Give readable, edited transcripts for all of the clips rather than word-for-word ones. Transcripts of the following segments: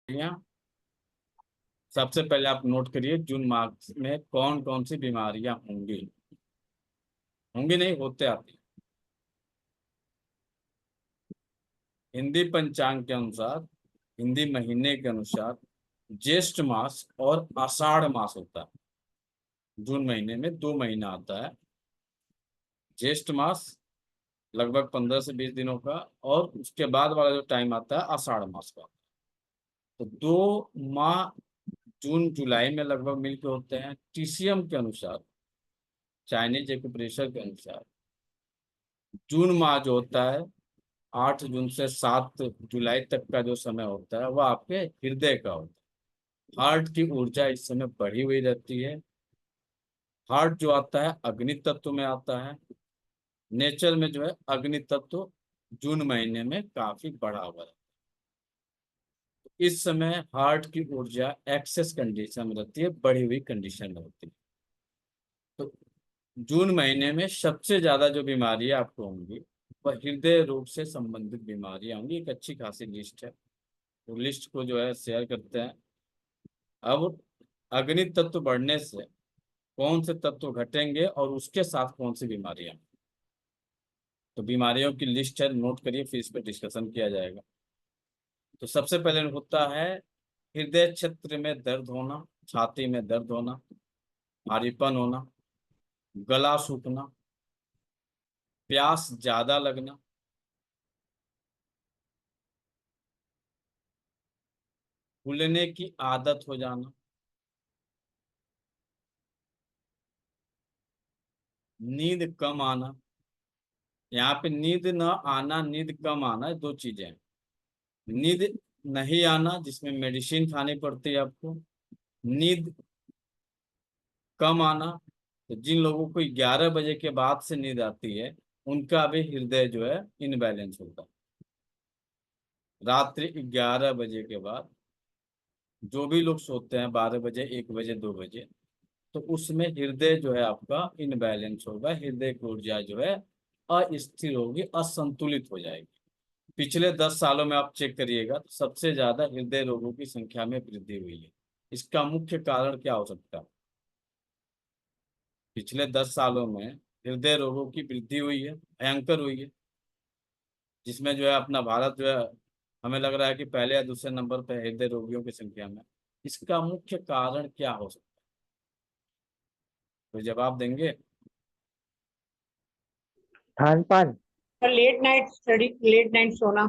बीमारियां। सबसे पहले आप नोट करिए जून माह में कौन कौन सी बीमारियां होंगी। होंगी नहीं, होते आती। हिंदी पंचांग के अनुसार, हिंदी महीने के अनुसार ज्येष्ठ मास और आषाढ़ मास होता है। जून महीने में 2 महीना आता है। ज्येष्ठ मास लगभग 15 से 20 दिनों का, और उसके बाद वाला जो टाइम आता है आषाढ़ मास का। तो 2 माह जून जुलाई में लगभग मिलके होते हैं। टीसीएम के अनुसार, चाइनीज एक्यूप्रेशर के अनुसार, जून माह जो होता है 8 जून से 7 जुलाई तक का जो समय होता है वह आपके हृदय का होता है। हार्ट की ऊर्जा इस समय बढ़ी हुई रहती है। हार्ट जो आता है अग्नि तत्व में आता है। नेचर में जो है अग्नि तत्व जून महीने में काफी बढ़ा हुआ है। इस समय हार्ट की ऊर्जा एक्सेस कंडीशन में रहती है, बढ़ी हुई कंडीशन में होती है। तो जून महीने में सबसे ज्यादा जो बीमारियां आपको होंगी वह हृदय रोग से संबंधित बीमारियां होंगी। एक अच्छी खासी लिस्ट है, तो लिस्ट को जो है शेयर करते हैं। अब अग्नि तत्व बढ़ने से कौन से तत्व घटेंगे और उसके साथ कौन सी बीमारियां। तो बीमारियों की लिस्ट है, नोट करिए, फिर इस पर डिस्कशन किया जाएगा। तो सबसे पहले होता है हृदय क्षेत्र में दर्द होना, छाती में दर्द होना, भारीपन होना, गला सूखना, प्यास ज्यादा लगना, फूलने की आदत हो जाना, नींद कम आना। यहाँ पे नींद न आना, नींद कम आना, दो चीजें हैं। नींद नहीं आना जिसमें मेडिसिन खानी पड़ती है आपको। नींद कम आना, तो जिन लोगों को 11 बजे के बाद से नींद आती है उनका भी हृदय जो है इनबैलेंस होता है। रात्रि 11 बजे के बाद जो भी लोग सोते हैं 12 बजे, 1 बजे, 2 बजे, तो उसमें हृदय जो है आपका इनबैलेंस होगा। हृदय की ऊर्जा जो है अस्थिर होगी, असंतुलित हो जाएगी। पिछले 10 सालों में आप चेक करिएगा तो सबसे ज्यादा हृदय रोगों की संख्या में वृद्धि हुई है। इसका मुख्य कारण क्या हो सकता है? पिछले 10 सालों में हृदय रोगों की वृद्धि हुई है, भयंकर हुई है, जिसमें जो है अपना भारत जो है हमें लग रहा है कि पहले या दूसरे नंबर पर हृदय रोगियों की संख्या में। इसका मुख्य कारण क्या हो सकता है? तो जवाब देंगे। खान पान। Late night study, late night सोना।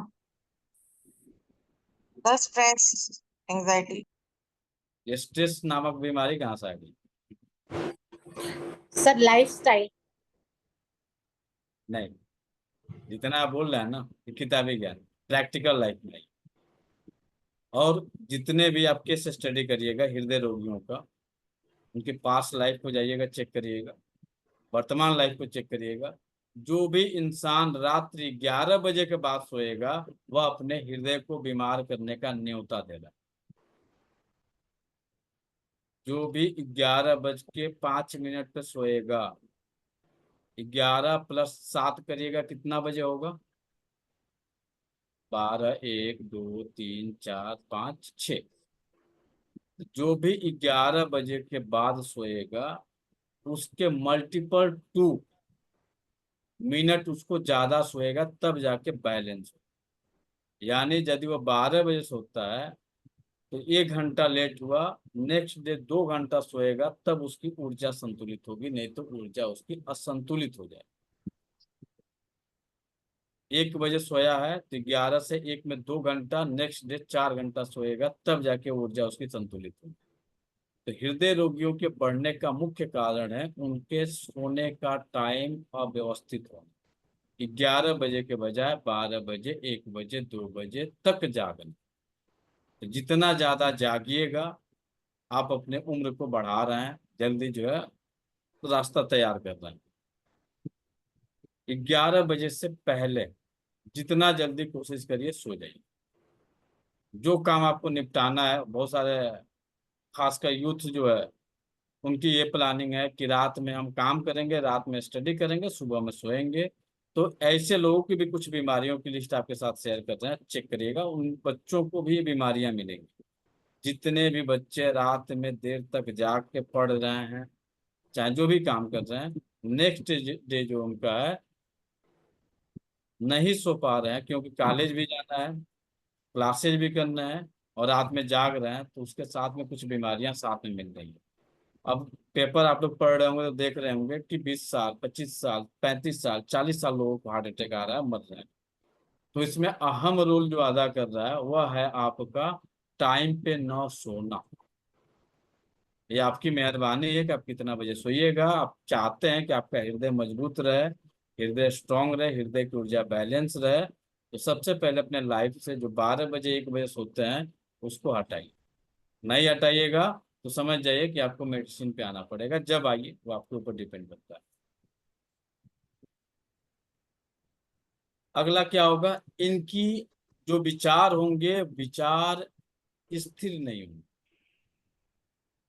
Stress, anxiety. ये स्ट्रेस नामक बीमारी कहाँ से आ गई? Sir lifestyle. नहीं, जितना आप बोल रहे हैं ना ये किताबी ज्ञान, प्रैक्टिकल लाइफ में नहीं। और जितने भी आप केस स्टडी करिएगा हृदय रोगियों का, उनके पास लाइफ को जाइएगा, चेक करिएगा, वर्तमान लाइफ को चेक करिएगा। जो भी इंसान रात्रि 11 बजे के बाद सोएगा वह अपने हृदय को बीमार करने का न्योता देगा। जो भी 11 बज के 5 मिनट पे सोएगा, 11 + 7 करिएगा, कितना बजे होगा? 12, 1, 2, 3, 4, 5, 6। जो भी 11 बजे के बाद सोएगा उसके मल्टीपल 2 मिनट उसको ज्यादा सोएगा, तब जाके बैलेंस हो। यानी यदि वो 12 बजे सोता है तो 1 घंटा लेट हुआ, नेक्स्ट डे 2 घंटा सोएगा, तब उसकी ऊर्जा संतुलित होगी, नहीं तो ऊर्जा उसकी असंतुलित हो जाए। 1 बजे सोया है तो 11 से 1 में 2 घंटा, नेक्स्ट डे 4 घंटा सोएगा, तब जाके ऊर्जा उसकी संतुलित होगी। तो हृदय रोगियों के बढ़ने का मुख्य कारण है उनके सोने का टाइम अव्यवस्थित होना। 11 बजे के बजाय 12 बजे, 1 बजे, 2 बजे तक जागना। तो जितना ज्यादा जागिएगा आप अपने उम्र को बढ़ा रहे हैं, जल्दी जो है रास्ता तैयार कर रहे हैं। 11 बजे से पहले जितना जल्दी कोशिश करिए सो जाइए। जो काम आपको निपटाना है, बहुत सारे खासकर यूथ जो है उनकी ये प्लानिंग है कि रात में हम काम करेंगे, रात में स्टडी करेंगे, सुबह में सोएंगे। तो ऐसे लोगों की भी कुछ बीमारियों की लिस्ट आपके साथ शेयर कर रहे हैं, चेक करिएगा। उन बच्चों को भी ये बीमारियां मिलेंगी। जितने भी बच्चे रात में देर तक जाग के पढ़ रहे हैं, चाहे जो भी काम कर रहे हैं, नेक्स्ट डे जो उनका है नहीं सो पा रहे हैं, क्योंकि कॉलेज भी जाना है, क्लासेज भी करना है, और रात में जाग रहे हैं, तो उसके साथ में कुछ बीमारियां साथ में मिल रही हैं। अब पेपर आप लोग पढ़ रहे होंगे तो देख रहे होंगे कि 20 साल, 25 साल, 35 साल, 40 साल लोगों को हार्ट अटैक आ रहा है, मर रहे हैं। तो इसमें अहम रोल जो अदा कर रहा है वह है आपका टाइम पे न सोना। ये आपकी मेहरबानी है कि आप कितना बजे सोइएगा। आप चाहते हैं कि आपका हृदय मजबूत रहे, हृदय स्ट्रांग रहे, हृदय की ऊर्जा बैलेंस रहे, तो सबसे पहले अपने लाइफ से जो 12 बजे 1 बजे सोते हैं उसको हटाइए। नहीं हटाइएगा तो समझ जाइए कि आपको मेडिसिन पे आना पड़ेगा। जब आइए वो आपके ऊपर डिपेंड करता है। अगला क्या होगा, इनकी जो विचार होंगे, विचार स्थिर नहीं होंगे,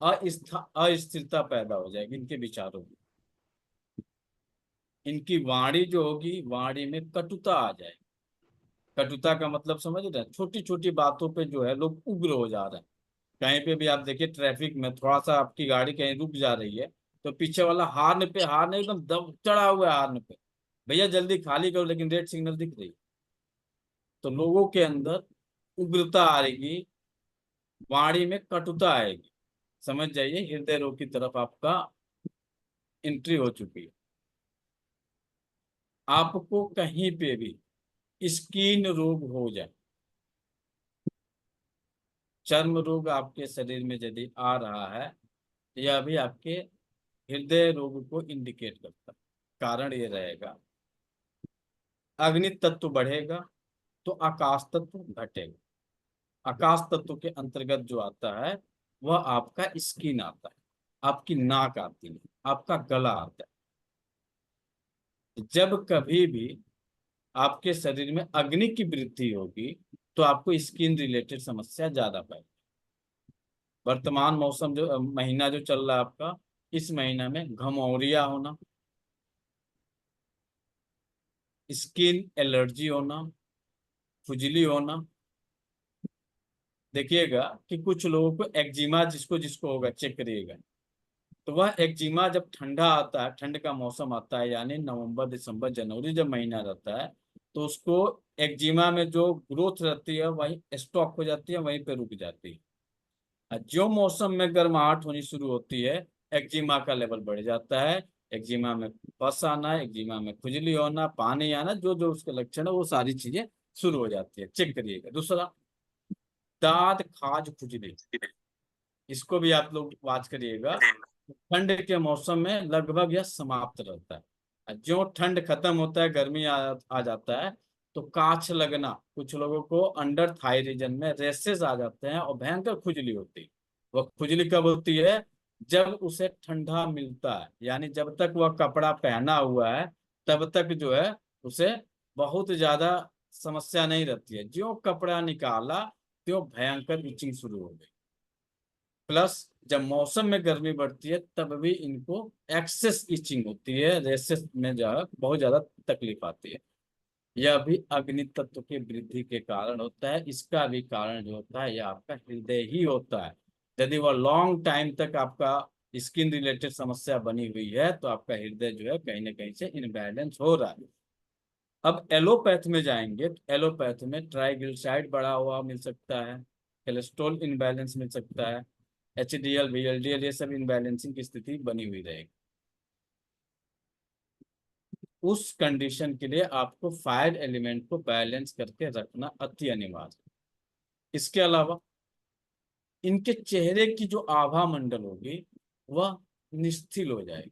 अस्थिरता पैदा हो जाएगी इनके विचारों में। इनकी वाणी जो होगी, वाणी में कटुता आ जाएगी। कटुता का मतलब समझ रहे हैं, छोटी छोटी बातों पे जो है लोग उग्र हो जा रहे हैं। कहीं पे भी आप देखिए, ट्रैफिक में थोड़ा सा आपकी गाड़ी कहीं रुक जा रही है, तो पीछे वाला हार्न पे, हार्न एकदम दब चढ़ा हुआ है हार्न पे, भैया जल्दी खाली करो, लेकिन रेड सिग्नल दिख रही है। तो लोगों के अंदर उग्रता आएगी, वाणी में कटुता आएगी। समझ जाइए हृदय रोग की तरफ आपका एंट्री हो चुकी है। आपको कहीं पे भी स्किन रोग हो जाए, चर्म रोग आपके शरीर में यदि आ रहा है, यह भी आपके हृदय रोग को इंडिकेट करता है। कारण ये रहेगा, अग्नि तत्व बढ़ेगा तो आकाश तत्व घटेगा। आकाश तत्व के अंतर्गत जो आता है वह आपका स्किन आता है, आपकी नाक आती है, आपका गला आता है। जब कभी भी आपके शरीर में अग्नि की वृद्धि होगी तो आपको स्किन रिलेटेड समस्या ज्यादा पाएगी। वर्तमान मौसम जो महीना जो चल रहा है आपका, इस महीना में घमौरिया होना, स्किन एलर्जी होना, खुजली होना। देखिएगा कि कुछ लोगों को एक्जिमा, जिसको जिसको होगा चेक करिएगा, तो वह एक्जिमा जब ठंडा आता है, ठंड का मौसम आता है, यानी नवंबर दिसंबर जनवरी जब महीना रहता है, तो उसको एक्जिमा में जो ग्रोथ रहती है वही स्टॉप हो जाती है, वहीं पे रुक जाती है। और जो मौसम में गर्माहट होनी शुरू होती है, एक्जिमा का लेवल बढ़ जाता है। एक्जिमा में पस आना, एक्जिमा में खुजली होना, पानी आना, जो जो उसके लक्षण है वो सारी चीजें शुरू हो जाती है। चेक करिएगा। दूसरा, दांत खाज खुजली, इसको भी आप लोग वाच करिएगा। ठंड के मौसम में लगभग यह समाप्त रहता है। और जो ठंड खत्म होता है, गर्मी आ जाता है, तो काछ लगना, कुछ लोगों को अंडर थाई रीजन में रेसेस आ जाते हैं और भयंकर खुजली होती है। वह खुजली कब होती है, जब उसे ठंडा मिलता है, यानी जब तक वह कपड़ा पहना हुआ है तब तक जो है उसे बहुत ज्यादा समस्या नहीं रहती है। जो कपड़ा निकाला तो भयंकर इचिंग शुरू हो गई। प्लस जब मौसम में गर्मी बढ़ती है तब भी इनको एक्सेस इचिंग होती है, रेसेस में जो है बहुत ज्यादा तकलीफ आती है। यह भी अग्नि तत्व की वृद्धि के कारण होता है। इसका भी कारण जो होता है यह आपका हृदय ही होता है। यदि वह लॉन्ग टाइम तक आपका स्किन रिलेटेड समस्या बनी हुई है तो आपका हृदय जो है कहीं ना कहीं से इनबैलेंस हो रहा है। अब एलोपैथ में जाएंगे तो एलोपैथ में ट्राइग्लिसराइड बढ़ा हुआ मिल सकता है, कोलेस्ट्रॉल इनबैलेंस मिल सकता है, HDL VLDL, ये सब इनबैलेंसिंग की स्थिति बनी हुई रहेगी। उस कंडीशन के लिए आपको फायर एलिमेंट को बैलेंस करके रखना अति अनिवार्य है। इसके अलावा इनके चेहरे की जो आभा मंडल होगी वह निस्थिल हो जाएगी।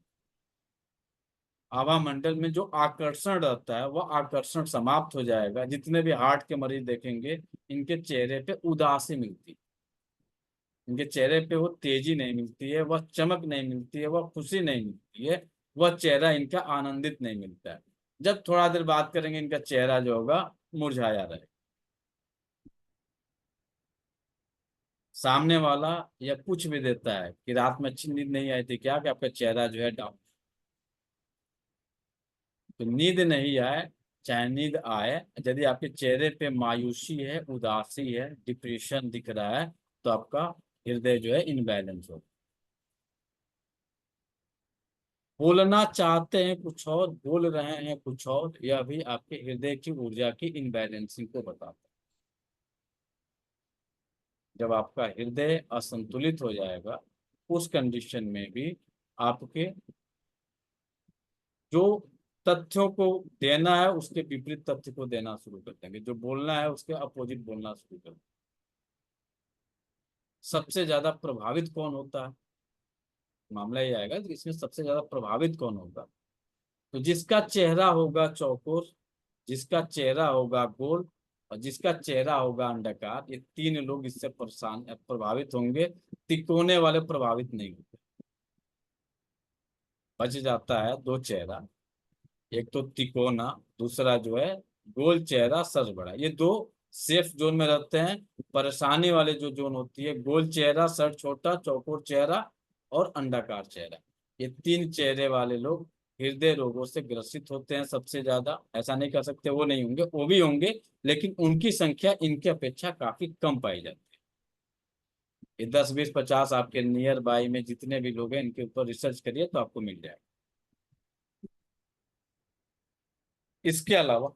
आभा मंडल में जो आकर्षण रहता है वह आकर्षण समाप्त हो जाएगा। जितने भी हार्ट के मरीज देखेंगे, इनके चेहरे पे उदासी मिलती है, इनके चेहरे पे वो तेजी नहीं मिलती है, वह चमक नहीं मिलती है, वह खुशी नहीं मिलती है, वह चेहरा इनका आनंदित नहीं मिलता है। जब थोड़ा देर बात करेंगे इनका चेहरा जो होगा मुरझाया रहेगा। सामने वाला या पूछ भी देता है कि रात में अच्छी नींद नहीं आई थी क्या, कि आपका चेहरा जो है डाउन। तो नींद नहीं आए चाहे नींद आए, यदि आपके चेहरे पे मायूसी है, उदासी है, डिप्रेशन दिख रहा है, तो आपका हृदय जो है इनबैलेंस होगा। बोलना चाहते हैं कुछ और, बोल रहे हैं कुछ और, यह भी आपके हृदय की ऊर्जा की इनबैलेंसिंग को बताता है। जब आपका हृदय असंतुलित हो जाएगा, उस कंडीशन में भी आपके जो तथ्यों को देना है उसके विपरीत तथ्य को देना शुरू कर देंगे, जो बोलना है उसके अपोजिट बोलना शुरू कर देंगे। सबसे ज्यादा प्रभावित कौन होता है, मामला ये आएगा कि इसमें सबसे ज्यादा प्रभावित कौन होगा। तो जिसका चेहरा होगा चौकोर, जिसका चेहरा होगा गोल, और जिसका चेहरा होगा अंडाकार, ये तीन लोग इससे परेशान प्रभावित होंगे। तिकोने वाले प्रभावित नहीं होंगे। बच जाता है दो चेहरा, एक तो तिकोना, दूसरा जो है गोल चेहरा सर बड़ा। ये दो सेफ जोन में रहते हैं। परेशानी वाले जो जोन होती है, गोल चेहरा सर छोटा, चौकोर चेहरा और अंडाकार चेहरा, ये तीन चेहरे वाले लोग हृदय रोगों से ग्रसित होते हैं सबसे ज्यादा। ऐसा नहीं कह सकते वो नहीं होंगे, वो भी होंगे, लेकिन उनकी संख्या इनकी अपेक्षा काफी कम पाई जाती है। ये 10 20 50 आपके नियर बाई में जितने भी लोग हैं, इनके ऊपर रिसर्च करिए तो आपको मिल जाएगा। इसके अलावा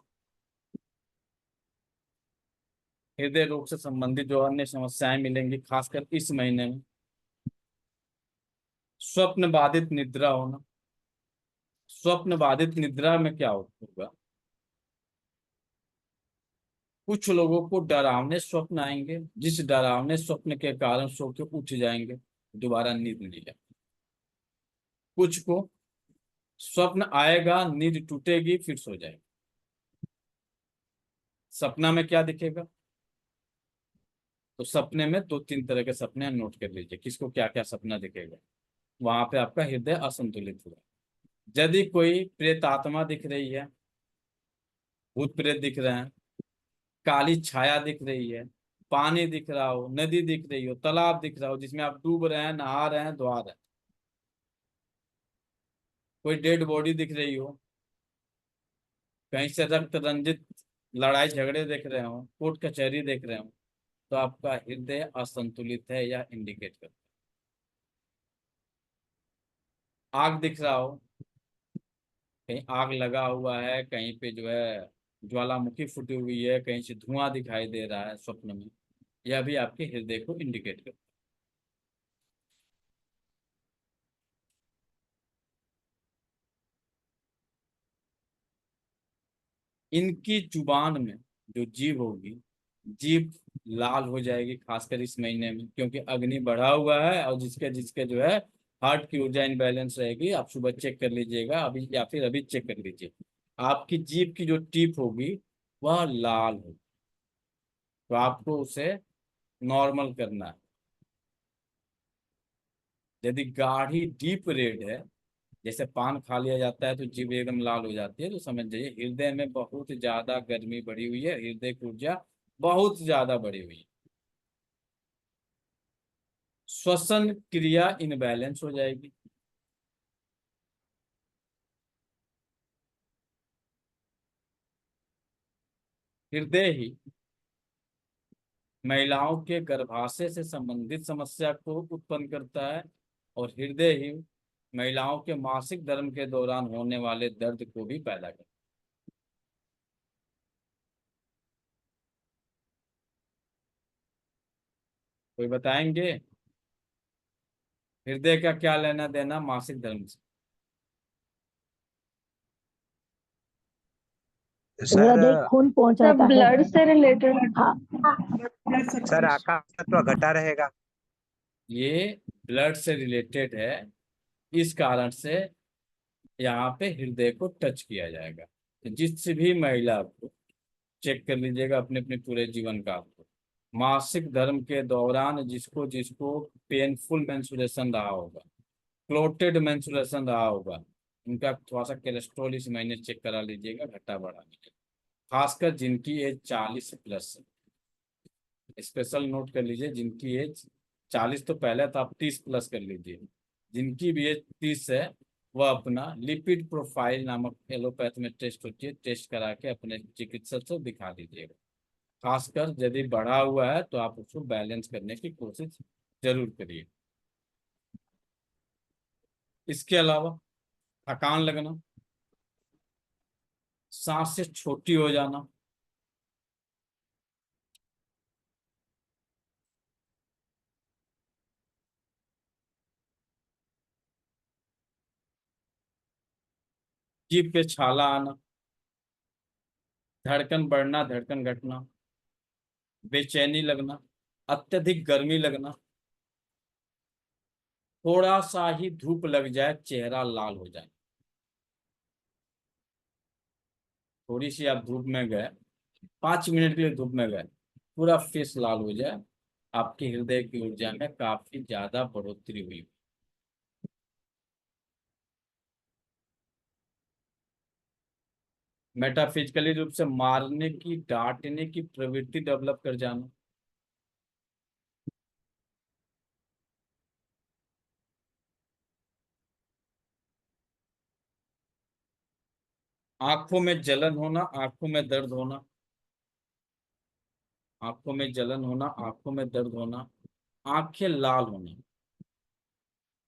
हृदय रोग से संबंधित जो अन्य समस्याएं मिलेंगी, खासकर इस महीने में, स्वप्न बाधित निद्रा होना। स्वप्न बाधित निद्रा में क्या होगा, कुछ लोगों को डरावने स्वप्न आएंगे, जिस डरावने स्वप्न के कारण सो के उठ जाएंगे, दोबारा नींद नहीं आएगी। कुछ को स्वप्न आएगा, नींद टूटेगी, फिर सो जाएगा। सपना में क्या दिखेगा, तो सपने में 2 3 तरह के सपने नोट कर लीजिए, किसको क्या क्या सपना दिखेगा। वहां पे आपका हृदय असंतुलित हुआ। यदि कोई प्रेत आत्मा दिख रही है, भूत प्रेत दिख रहे हैं, काली छाया दिख रही है, पानी दिख रहा हो, नदी दिख रही हो, तालाब दिख रहा हो जिसमें आप डूब रहे हैं, नहा रहे हैं, धोआ रहे हैं, कोई डेड बॉडी दिख रही हो, कहीं से रक्त रंजित लड़ाई झगड़े देख रहे हो, कोर्ट कचहरी देख रहे हो, तो आपका हृदय असंतुलित है, या इंडिकेट करता है। आग दिख रहा हो, कहीं आग लगा हुआ है, कहीं पे जो है ज्वालामुखी फूटी हुई है, कहीं से धुआं दिखाई दे रहा है स्वप्न में, यह भी आपके हृदय को इंडिकेट करता है। इनकी जुबान में जो जीभ होगी, जीभ लाल हो जाएगी, खासकर इस महीने में, क्योंकि अग्नि बढ़ा हुआ है। और जिसके जिसके जो है हार्ट की ऊर्जा इनबैलेंस रहेगी, आप सुबह चेक कर लीजिएगा अभी, या फिर अभी चेक कर लीजिए, आपकी जीभ की जो टिप होगी वह लाल होगी, तो आपको उसे नॉर्मल करना है। यदि गाढ़ी डीप रेड है, जैसे पान खा लिया जाता है तो जीभ एकदम लाल हो जाती है, तो समझ जाइए हृदय में बहुत ज्यादा गर्मी बढ़ी हुई है, हृदय की ऊर्जा बहुत ज्यादा बढ़ी हुई है। श्वसन क्रिया इनबैलेंस हो जाएगी। हृदय ही महिलाओं के गर्भाशय से संबंधित समस्या को उत्पन्न करता है, और हृदय ही महिलाओं के मासिक धर्म के दौरान होने वाले दर्द को भी पैदा करता है। कोई बताएंगे हृदय का क्या लेना देना मासिक धर्म से? सर हृदय खून पहुंचाता है। ब्लड से रिलेटेड। हाँ, सर आकाश तत्व घटा रहेगा। ये ब्लड से रिलेटेड है, इस कारण से यहाँ पे हृदय को टच किया जाएगा। तो जिस भी महिला को चेक कर लीजिएगा अपने अपने पूरे जीवन काल को, मासिक धर्म के दौरान जिसको जिसको पेनफुल मेंस्ट्रुएशन रहा होगा, क्लोटेड मेंस्ट्रुएशन रहा होगा, उनका थोड़ा सा कोलेस्ट्रॉल इस महीने चेक करा लीजिएगा, घटा बढ़ा लीजिएगा। खासकर जिनकी एज 40 प्लस है, स्पेशल नोट कर लीजिए, जिनकी एज 40 तो पहले तो आप 30 प्लस कर लीजिए, जिनकी भी एज 30 है वह अपना लिपिड प्रोफाइल नामक एलोपैथ में टेस्ट होती है, टेस्ट करा के अपने चिकित्सक से दिखा दीजिएगा। खासकर यदि बढ़ा हुआ है तो आप उसको बैलेंस करने की कोशिश जरूर करिए। इसके अलावा थकान लगना, सांसें छोटी हो जाना, जीभ पे छाला आना, धड़कन बढ़ना धड़कन घटना, बेचैनी लगना, अत्यधिक गर्मी लगना, थोड़ा सा ही धूप लग जाए चेहरा लाल हो जाए। थोड़ी सी आप धूप में गए, 5 मिनट के लिए धूप में गए, पूरा फेस लाल हो जाए, आपकी हृदय की ऊर्जा में काफी ज्यादा बढ़ोतरी हुई। मेटाफिजिकली रूप से मारने की डांटने की प्रवृत्ति डेवलप कर जाना, आंखों में जलन होना, आंखों में दर्द होना, आंखों में जलन होना, आंखों में दर्द होना, आंखें लाल होना।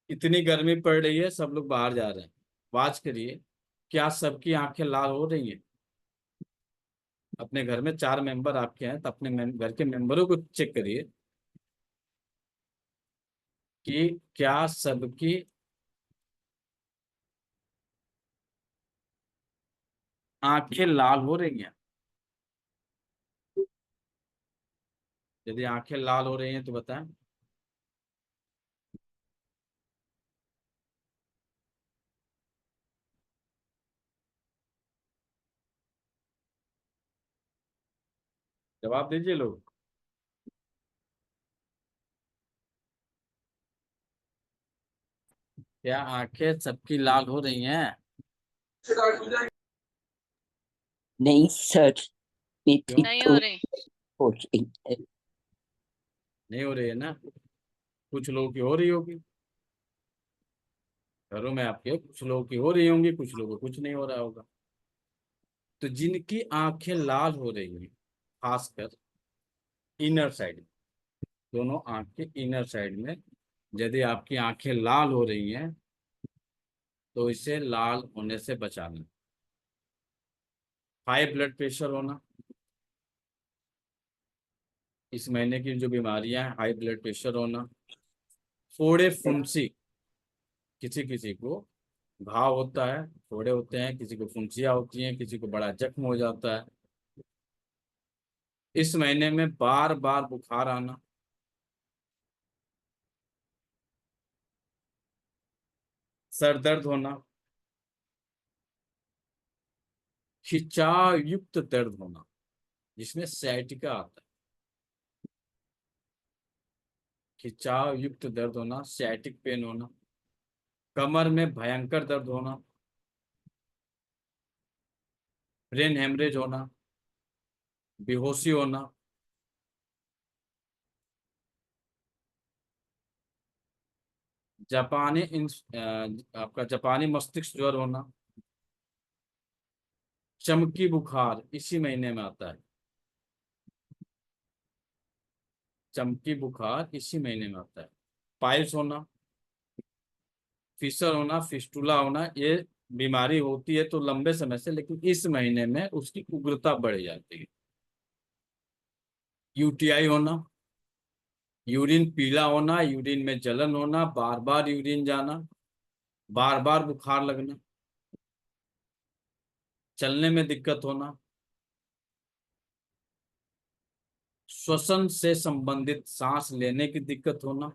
इतनी गर्मी पड़ रही है, सब लोग बाहर जा रहे हैं, आवाज करिए, क्या सबकी आंखें लाल हो रही हैं? अपने घर में 4 मेंबर आपके हैं तो अपने घर के मेंबरों को चेक करिए कि क्या सबकी आंखें लाल हो रही हैं। यदि आंखें लाल हो रही हैं तो बताएं। जवाब दीजिए लोग। क्या आंखें सबकी लाल हो रही हैं? नहीं सर, मेरी क्यों नहीं तो हो रही। हो रही है। नहीं हो रही है ना? कुछ लोगों की हो रही होगी, घरों में आपके कुछ लोगों की हो रही होंगी, कुछ लोगों को कुछ नहीं हो रहा होगा। तो जिनकी आंखें लाल हो रही हैं, खासकर इनर साइड, दोनों आंख के इनर साइड में यदि आपकी आंखें लाल हो रही हैं तो इसे लाल होने से बचाना। हाई ब्लड प्रेशर होना, इस महीने की जो बीमारियां हैं, हाई ब्लड प्रेशर होना, फोड़े फुंसी, किसी किसी को घाव होता है, फोड़े होते हैं, किसी को फुंसियां होती हैं, किसी को बड़ा जख्म हो जाता है। इस महीने में बार बार बुखार आना, सर दर्द होना, खिंचाव युक्त दर्द होना, जिसमें सciatica आता है। खिंचाव युक्त दर्द होना, sciatic पेन होना, कमर में भयंकर दर्द होना, ब्रेन हेमरेज होना, बेहोशी होना, आपका जापानी मस्तिष्क ज्वर होना, चमकी बुखार इसी महीने में आता है। चमकी बुखार इसी महीने में आता है। पाइल्स होना, फिशर होना, फिस्टुला होना, ये बीमारी होती है तो लंबे समय से, लेकिन इस महीने में उसकी उग्रता बढ़ जाती है। यूटीआई होना, यूरिन पीला होना, यूरिन में जलन होना, बार बार यूरिन जाना, बार बार बुखार लगना, चलने में दिक्कत होना, श्वसन से संबंधित सांस लेने की दिक्कत होना,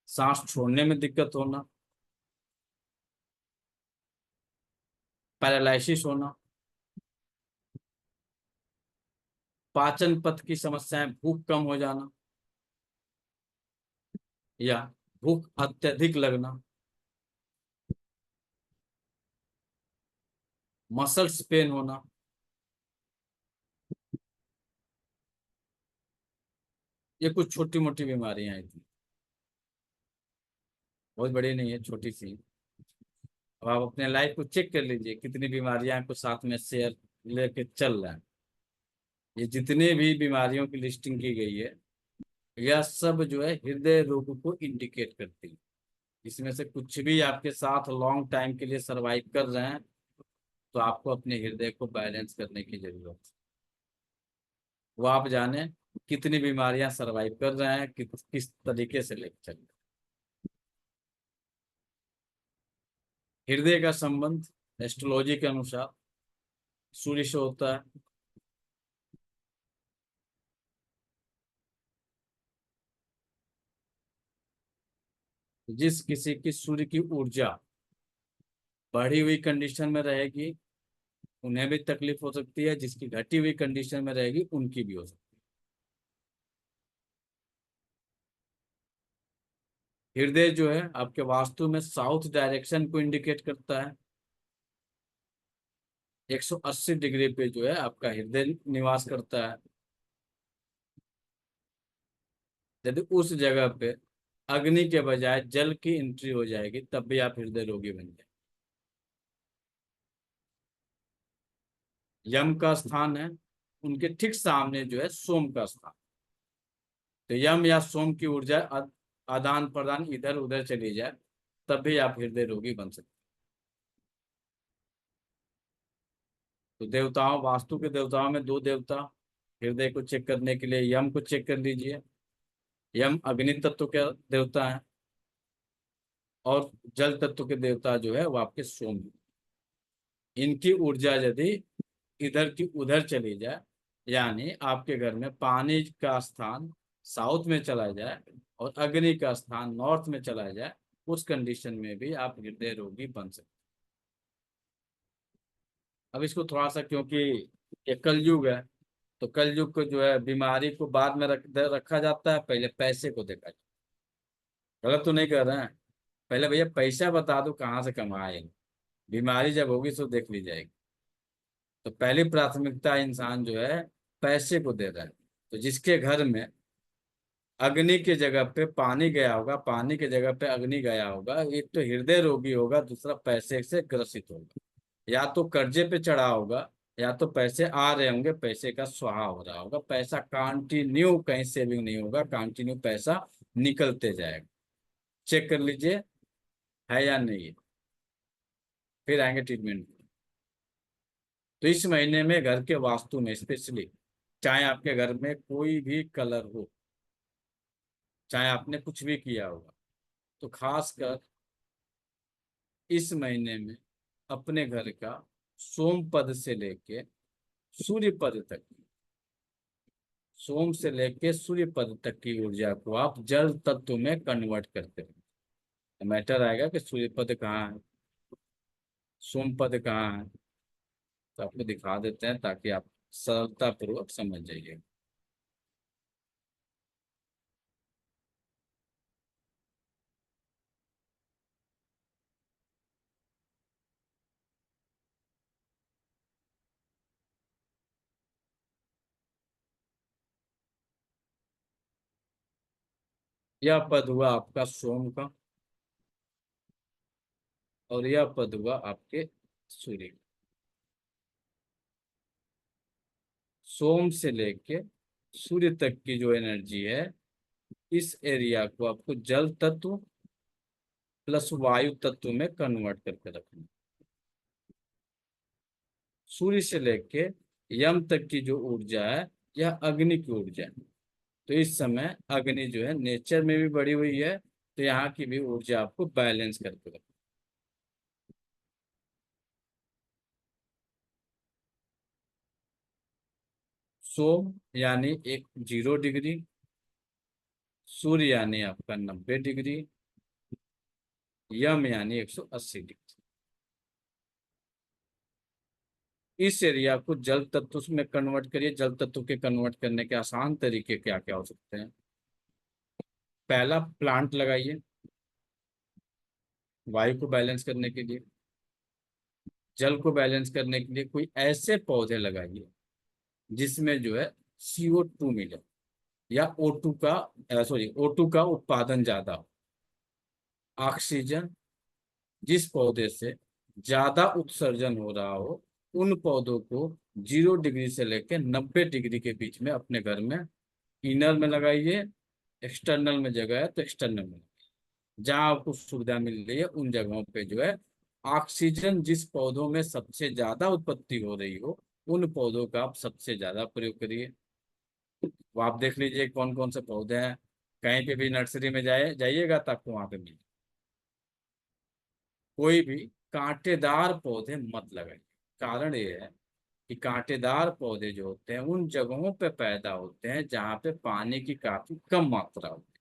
सांस छोड़ने में दिक्कत होना, पैरालिसिस होना, पाचन पथ की समस्याएं, भूख कम हो जाना या भूख अत्यधिक लगना, मसल्स पेन होना। ये कुछ छोटी मोटी बीमारियां हैं, इतनी बहुत बड़ी नहीं है, छोटी सी। अब आप अपने लाइफ को चेक कर लीजिए, कितनी बीमारियां आपको साथ में शेयर लेके चल रहे हैं। ये जितने भी बीमारियों की लिस्टिंग की गई है, यह सब जो है हृदय रोग को इंडिकेट करती है। इसमें से कुछ भी आपके साथ लॉन्ग टाइम के लिए सरवाइव कर रहे हैं, तो आपको अपने हृदय को बैलेंस करने की जरूरत है। वो आप जाने कितनी बीमारियां सरवाइव कर रहे हैं, किस तरीके से लेकर चल रहे हैं। हृदय का संबंध एस्ट्रोलॉजी के अनुसार सूर्य से होता है। जिस किसी की सूर्य की ऊर्जा बढ़ी हुई कंडीशन में रहेगी, उन्हें भी तकलीफ हो सकती है। जिसकी घटी हुई कंडीशन में रहेगी, उनकी भी हो सकती है। हृदय जो है आपके वास्तु में साउथ डायरेक्शन को इंडिकेट करता है। 180 डिग्री पे जो है आपका हृदय निवास करता है। यदि उस जगह पे अग्नि के बजाय जल की एंट्री हो जाएगी, तब भी आप हृदय रोगी बन जाए। यम का स्थान है, उनके ठीक सामने जो है सोम का स्थान। तो यम या सोम की ऊर्जा आदान प्रदान इधर उधर चली जाए, तब भी आप हृदय रोगी बन सकते। तो देवताओं, वास्तु के देवताओं में दो देवता, हृदय को चेक करने के लिए यम को चेक कर लीजिए। यम अग्नि तत्व के देवता है, और जल तत्व के देवता जो है वो आपके सोम हैं। इनकी ऊर्जा यदि इधर की उधर चली जाए, यानी आपके घर में पानी का स्थान साउथ में चला जाए और अग्नि का स्थान नॉर्थ में चला जाए, उस कंडीशन में भी आप हृदय रोगी बन सकते। अब इसको थोड़ा सा, क्योंकि ये कलयुग है, तो कलयुग को जो है बीमारी को बाद में रखा जाता है, पहले पैसे को देखा जाता है। गलत तो नहीं कर रहे हैं। पहले भैया पैसा बता दो कहाँ से कमाए, बीमारी जब होगी तो देख ली जाएगी। तो पहली प्राथमिकता इंसान जो है पैसे को दे रहा है। तो जिसके घर में अग्नि की जगह पे पानी गया होगा, पानी की जगह पे अग्नि गया होगा, एक तो हृदय रोगी होगा, दूसरा पैसे से ग्रसित होगा। या तो कर्जे पे चढ़ा होगा, या तो पैसे आ रहे होंगे, पैसे का स्वाहा हो रहा होगा। पैसा कंटिन्यू कहीं सेविंग नहीं होगा, कंटिन्यू पैसा निकलते जाएगा। चेक कर लीजिए है या नहीं है, फिर आएंगे ट्रीटमेंट। तो इस महीने में घर के वास्तु में स्पेशली, चाहे आपके घर में कोई भी कलर हो, चाहे आपने कुछ भी किया होगा, तो खासकर इस महीने में अपने घर का सोम पद से लेके सूर्य पद तक, सोम से लेके सूर्य पद तक की ऊर्जा को आप जल तत्व में कन्वर्ट करते हैं। तो मैटर आएगा कि सूर्य पद कहाँ है, सोम पद कहाँ है। तो आपको दिखा देते हैं ताकि आप सरलता पूर्वक समझ जाइए। यह पद हुआ आपका सोम का, और यह पद हुआ आपके सूर्य का। सोम से लेके सूर्य तक की जो एनर्जी है, इस एरिया को आपको जल तत्व प्लस वायु तत्व में कन्वर्ट करके रखना। सूर्य से लेके यम तक की जो ऊर्जा है, यह अग्नि की ऊर्जा है। तो इस समय अग्नि जो है नेचर में भी बढ़ी हुई है, तो यहाँ की भी ऊर्जा आपको बैलेंस करके रखना। सोम यानी 0 डिग्री, सूर्य यानी आपका 90 डिग्री, यम यानी 180 डिग्री। इस एरिया को जल तत्व में कन्वर्ट करिए। जल तत्व के कन्वर्ट करने के आसान तरीके क्या क्या हो सकते हैं। पहला, प्लांट लगाइए वायु को बैलेंस करने के लिए। जल को बैलेंस करने के लिए कोई ऐसे पौधे लगाइए जिसमें जो है CO2 मिले, या O2 का O2 का उत्पादन ज्यादा हो। ऑक्सीजन जिस पौधे से ज्यादा उत्सर्जन हो रहा हो, उन पौधों को 0 डिग्री से लेकर 90 डिग्री के बीच में अपने घर में इनर में लगाइए। एक्सटर्नल में जगह है तो एक्सटर्नल में, जहां आपको सुविधा मिल रही है उन जगहों पे जो है ऑक्सीजन जिस पौधों में सबसे ज्यादा उत्पत्ति हो रही हो उन पौधों का आप सबसे ज्यादा प्रयोग करिए। वो आप देख लीजिए कौन कौन से पौधे हैं, कहीं पे भी नर्सरी में जाइएगा तो आपको वहां पे मिले। कोई भी कांटेदार पौधे मत लगाइए। कारण ये है कि कांटेदार पौधे जो होते हैं उन जगहों पे पैदा होते हैं जहाँ पे पानी की काफी कम मात्रा होती है।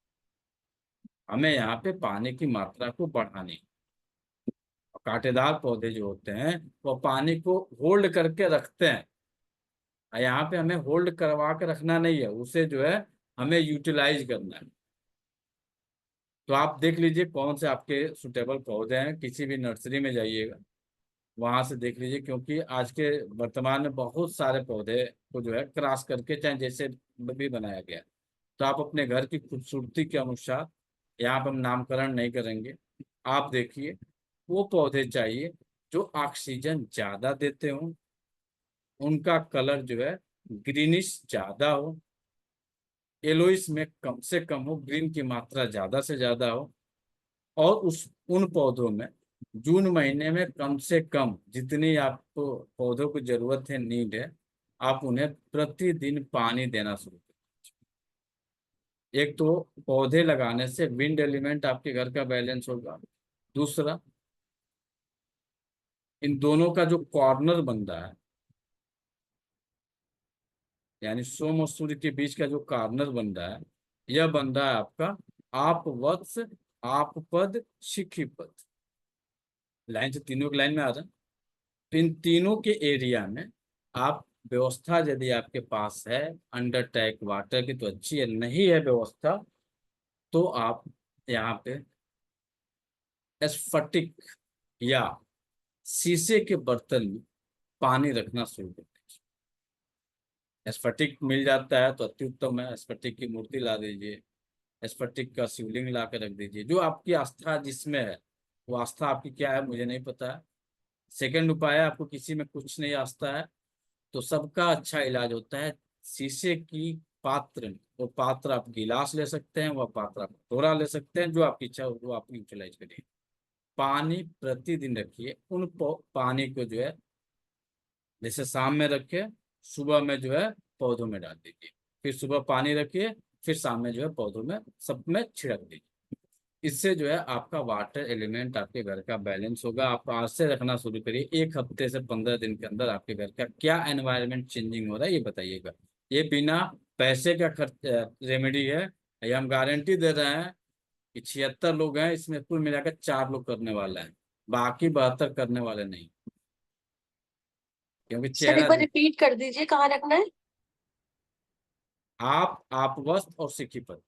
हमें यहाँ पे पानी की मात्रा को बढ़ानी है। और कांटेदार पौधे जो होते हैं वो पानी को होल्ड करके रखते हैं। और यहाँ पे हमें होल्ड करवा के रखना नहीं है, उसे जो है हमें यूटिलाइज करना है। तो आप देख लीजिए कौन से आपके सुटेबल पौधे हैं, किसी भी नर्सरी में जाइएगा वहां से देख लीजिए, क्योंकि आज के वर्तमान में बहुत सारे पौधे को जो है क्रॉस करके चाहे जैसे भी बनाया गया है। तो आप अपने घर की खूबसूरती के अनुसार, यहाँ पर हम नामकरण नहीं करेंगे, आप देखिए वो पौधे चाहिए जो ऑक्सीजन ज्यादा देते हो, उनका कलर जो है ग्रीनिश ज्यादा हो, येलोइश में कम से कम हो, ग्रीन की मात्रा ज्यादा से ज्यादा हो। और उस उन पौधों में जून महीने में कम से कम जितनी आपको पौधों की जरूरत है, नीड है, आप उन्हें प्रतिदिन पानी देना शुरू करें। एक तो पौधे लगाने से विंड एलिमेंट आपके घर का बैलेंस होगा। दूसरा, इन दोनों का जो कॉर्नर बन रहा है, यानी सोम और सूर्य के बीच का जो कॉर्नर बन रहा है, यह बन रहा है आपका आप वत्स, आप पद, शिखी पद। लाइन से तीनों की लाइन में आ रहा है। तो इन तीनों के एरिया में आप व्यवस्था यदि आपके पास है अंडर टैंक वाटर की तो अच्छी है, नहीं है व्यवस्था तो आप यहाँ पे स्फटिक या शीशे के बर्तन में पानी रखना शुरू कर दीजिए। स्फटिक मिल जाता है तो अति उत्तम है, स्फटिक की मूर्ति ला दीजिए, स्फटिक का शिवलिंग ला के रख दीजिए। जो आपकी आस्था जिसमें है, वो आस्था आपकी क्या है मुझे नहीं पता है। सेकंड उपाय है, आपको किसी में कुछ नहीं आस्था है तो सबका अच्छा इलाज होता है शीशे की पात्र में। वो पात्र आप गिलास ले सकते हैं, वह पात्र आप कटोरा ले सकते हैं, जो आपकी इच्छा हो वो आप यूटिलाइज करिए। पानी प्रतिदिन रखिए। उन पानी को जो है जैसे शाम में रखे, सुबह में जो है पौधों में डाल दीजिए, फिर सुबह पानी रखिए, फिर शाम में जो है पौधों में सब में छिड़क दीजिए। इससे जो है आपका वाटर एलिमेंट आपके घर का बैलेंस होगा। आप आज से रखना शुरू करिए। 1 हफ्ते से 15 दिन के अंदर आपके घर का क्या एनवायरनमेंट चेंजिंग हो रहा है ये बताइएगा। ये बिना पैसे का खर्च रेमेडी है। ये हम गारंटी दे रहे हैं कि 76 लोग हैं, इसमें कुल मिलाकर 4 लोग करने वाले हैं, बाकी 72 करने वाले नहीं, क्योंकि सर एक चेहरा बार रिपीट कर दीजिए, कहाँ रखना है? आप वस्त्र और सिक्की पर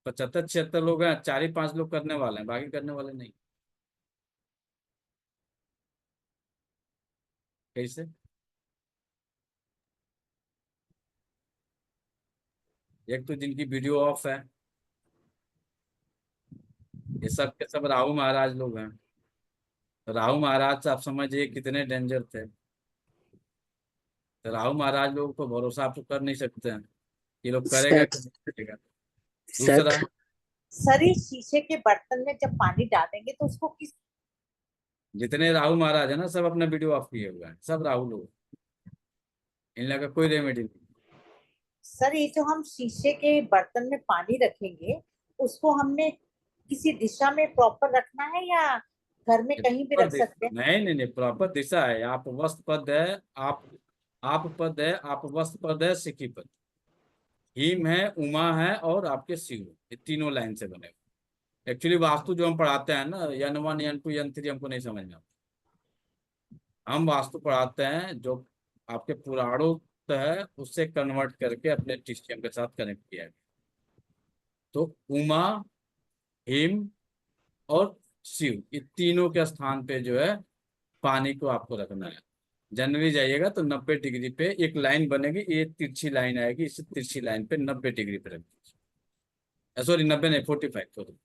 75-76 लोग हैं, 4 ही 5 लोग करने वाले हैं, बाकी करने वाले नहीं। कैसे? एक तो जिनकी वीडियो ऑफ है, ये सब के सब राहु महाराज लोग हैं। तो राहु महाराज से आप समझिए कितने डेंजर थे। तो राहु महाराज लोगों को भरोसा आप तो कर नहीं सकते हैं, ये लोग करेगा सर कि नहीं करेगा। सर दूसरा, सर इस शीशे के बर्तन में जब पानी डालेंगे तो उसको किस जितने राहु महाराज है ना सब अपना वीडियो ऑफ किए हुए हैं, सब राहु लोग, इन लोगों का कोई रेमेडी नहीं। सर ये जो हम शीशे के बर्तन में पानी रखेंगे उसको हमने किसी दिशा में प्रॉपर रखना है या घर में कहीं भी प्रॉपर रख सकते हैं? नहीं नहीं नहीं, प्रॉपर दिशा है। आप वस्त पद है, आप पद है, आप वस्त पद है, सिक्की पद, हिम है, उमा है और आपके शिव, ये तीनों लाइन से बने हुए। एक्चुअली वास्तु जो हम पढ़ाते हैं ना, N1 N2 N3 हमको नहीं समझना। हम वास्तु पढ़ाते हैं जो आपके पुराणों है उससे कन्वर्ट करके अपने टिश्यम के साथ कनेक्ट किया है। तो उमा, हिम और शिव, ये तीनों के स्थान पे जो है पानी को आपको रखना है। जनरली जाइएगा तो 90 डिग्री पे एक लाइन बनेगी, ये तिरछी लाइन आएगी, इस तिरछी लाइन पे 90 डिग्री पे रख दीजिए। सॉरी 90 नहीं, 45, सॉरी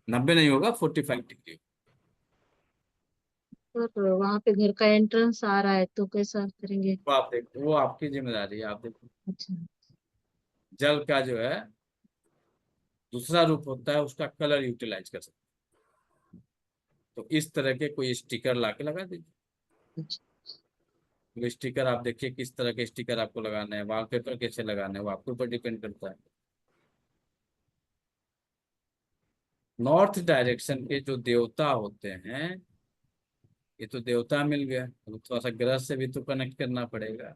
90 नहीं होगा, 45 डिग्री। सर वहां पे घर का एंट्रेंस आ रहा है तो कैसा करेंगे? वो आप देखो, वो आपकी जिम्मेदारी है, आप देखो। अच्छा। जल का जो है दूसरा रूप होता है, उसका कलर यूटिलाइज कर सकते हैं। तो इस तरह के कोई स्टिकर लाके लगा दीजिए। अच्छा। तो स्टिकर आप देखिए किस तरह के स्टिकर आपको लगाने हैं, वॉलपेपर कैसे लगाने हैं, वो आपके ऊपर डिपेंड करता है। नॉर्थ डायरेक्शन के जो देवता होते हैं, ये तो देवता मिल गया, तो थोड़ा सा ग्रह से भी तो कनेक्ट करना पड़ेगा।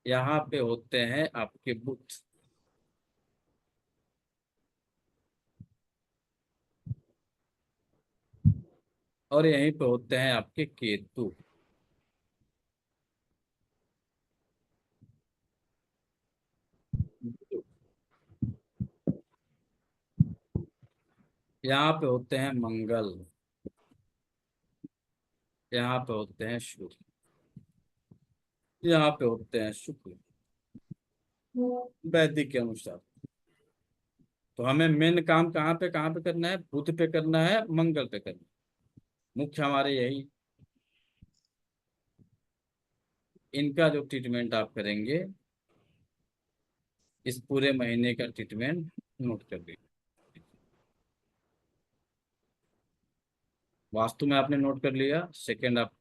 यहाँ पे होते हैं आपके बुध, और यहीं पे होते हैं आपके केतु। यहाँ पे होते हैं मंगल, यहाँ पे होते हैं सूर्य, यहाँ पे होते हैं शुक्र, वैदिक के अनुसार। तो हमें मेन काम कहाँ पे करना है, बुध पे करना है, मंगल पे करना है। मुख्य हमारे यही, इनका जो ट्रीटमेंट आप करेंगे, इस पूरे महीने का ट्रीटमेंट नोट कर लीजिए। वास्तु में आपने नोट कर लिया, सेकंड आप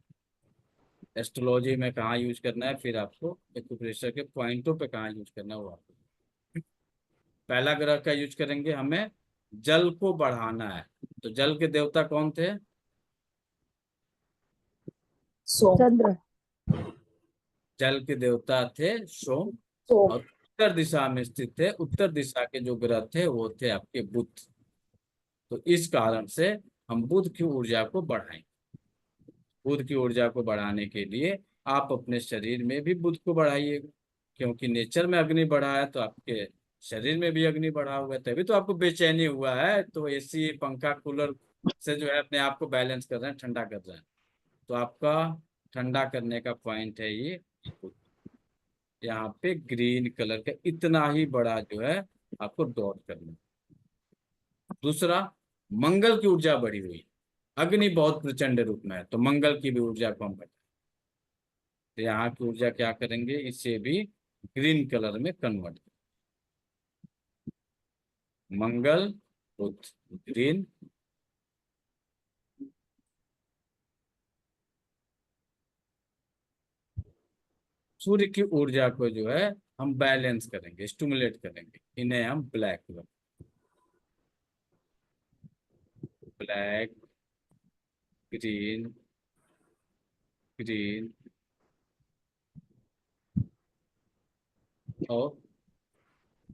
एस्ट्रोलॉजी में कहाँ यूज करना है, फिर आपको एक्यूप्रेशर के पॉइंटों पे कहाँ यूज करना है वो आपको। पहला ग्रह का यूज करेंगे, हमें जल को बढ़ाना है। तो जल के देवता कौन थे? सोम। चंद्र। जल के देवता थे सोम। सोम। और उत्तर दिशा में स्थित थे, उत्तर दिशा के जो ग्रह थे वो थे आपके बुध। तो इस कारण से हम बुध की ऊर्जा को बढ़ाएं। बुध की ऊर्जा को बढ़ाने के लिए आप अपने शरीर में भी बुध को बढ़ाइएगा, क्योंकि नेचर में अग्नि बढ़ा है तो आपके शरीर में भी अग्नि बढ़ा हुआ है, तभी तो आपको बेचैनी हुआ है। तो एसी पंखा कूलर से जो है अपने आप को बैलेंस कर रहे हैं, ठंडा कर रहे हैं। तो आपका ठंडा करने का पॉइंट है ये बुध। यहाँ पे ग्रीन कलर का इतना ही बड़ा जो है आपको डॉट करना है। दूसरा, मंगल की ऊर्जा बढ़ी हुई है, अग्नि बहुत प्रचंड रूप में है, तो मंगल की भी ऊर्जा को हम बढ़ाएं। तो यहाँ की ऊर्जा क्या करेंगे, इसे भी ग्रीन कलर में कन्वर्ट। मंगल, बुध, ग्रीन। सूर्य की ऊर्जा को जो है हम बैलेंस करेंगे, स्टिमुलेट करेंगे, इन्हें हम black colour, black, green, green और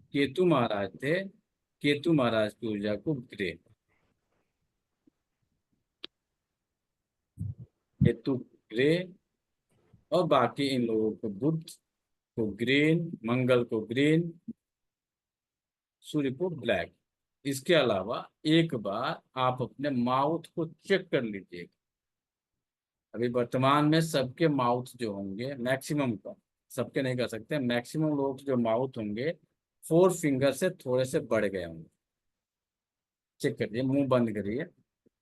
केतु महाराज थे, केतु महाराज की ऊर्जा को ग्रे, केतु ग्रे, और बाकी इन लोगों को बुध को ग्रीन, मंगल को ग्रीन, सूर्य को ब्लैक। इसके अलावा एक बार आप अपने माउथ को चेक कर लीजिएगा। अभी वर्तमान में सबके माउथ जो होंगे, मैक्सिमम का, सबके नहीं कर सकते, मैक्सिमम लोग जो माउथ होंगे 4 फिंगर से थोड़े से बढ़ गए होंगे। चेक करिए, मुंह बंद करिए,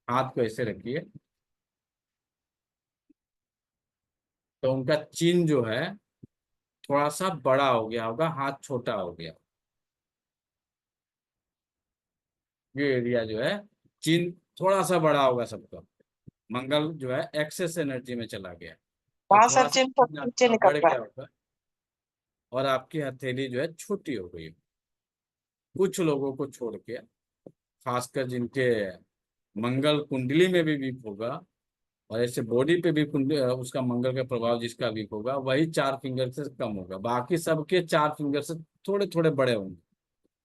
हाथ को ऐसे रखिए, तो उनका चिन जो है थोड़ा सा बड़ा हो गया होगा, हाथ छोटा हो गया। ये एरिया जो है, चिन थोड़ा सा बड़ा होगा सबका। मंगल जो है एक्सेस एनर्जी में चला गया, तो वहां थोड़ा सर सा चिन्ह चिन नीचे आपका निकल बढ़ रहा गया होगा, और आपकी हथेली जो है छोटी हो गई। कुछ लोगों को छोड़ के, खासकर जिनके मंगल कुंडली में भी वीक होगा, और ऐसे बॉडी पे भी कुंडली उसका मंगल का प्रभाव जिसका वीक होगा, वही 4 फिंगर से कम होगा, बाकी सबके 4 फिंगर से थोड़े थोड़े बड़े होंगे।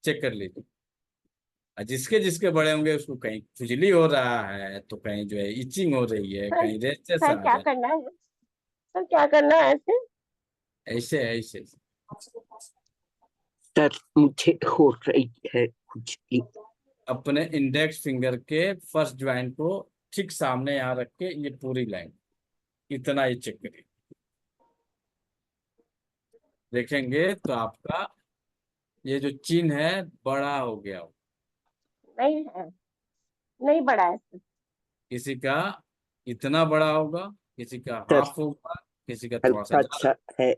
चेक कर लीजिए। और जिसके जिसके बड़े होंगे उसको कहीं खुजली हो रहा है, तो कहीं जो है इचिंग हो रही है, सर कहीं रेशेस सर आ क्या रहे करना है? सर क्या करना है ऐसे? हैं, ऐसे ऐसे। सर मुझे हो रही है खुजली। अपने इंडेक्स फिंगर के फर्स्ट ज्वाइंट को ठीक सामने यहाँ रख के, ये पूरी लाइन इतना ही चेक करिए, देखेंगे तो आपका ये जो चिन्ह है बड़ा हो गया हो। नहीं है, नहीं बढ़ा है सर। किसी का इतना बड़ा होगा, किसी का सर हाफ होगा, किसी का थोड़ा सा हल्का ज्यादा। सा है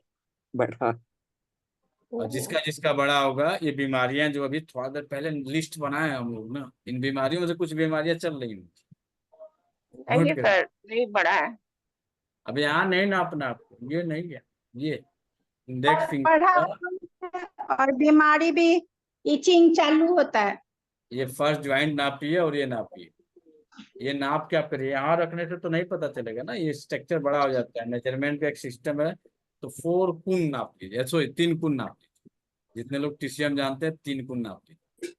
बढ़ा। और जिसका जिसका बड़ा होगा, ये बीमारियां जो अभी थोड़ा देर पहले लिस्ट बनाए हैं हम लोग ना, इन बीमारियों से कुछ बीमारियां चल रही हैं। नोट नहीं कर, सर, नहीं बढ़ा है। अब यहाँ नहीं नापना आपको, ये नहीं है, ये इंडेक्स बढ़ा फिंगर का, और बीमारी भी इचिंग चालू होता है। ये फर्स्ट ज्वाइंट नापिए और ये नापिए। ये नाप क्या करिए, यहाँ रखने से तो नहीं पता चलेगा ना, ये स्ट्रक्चर बड़ा हो जाता है। मेजरमेंट का एक सिस्टम है, तो 4 कुन नाप लीजिए, सॉरी 3 कुन नाप लीजिए। जितने लोग टीसीएम जानते हैं 3 कुन नाप लीजिए।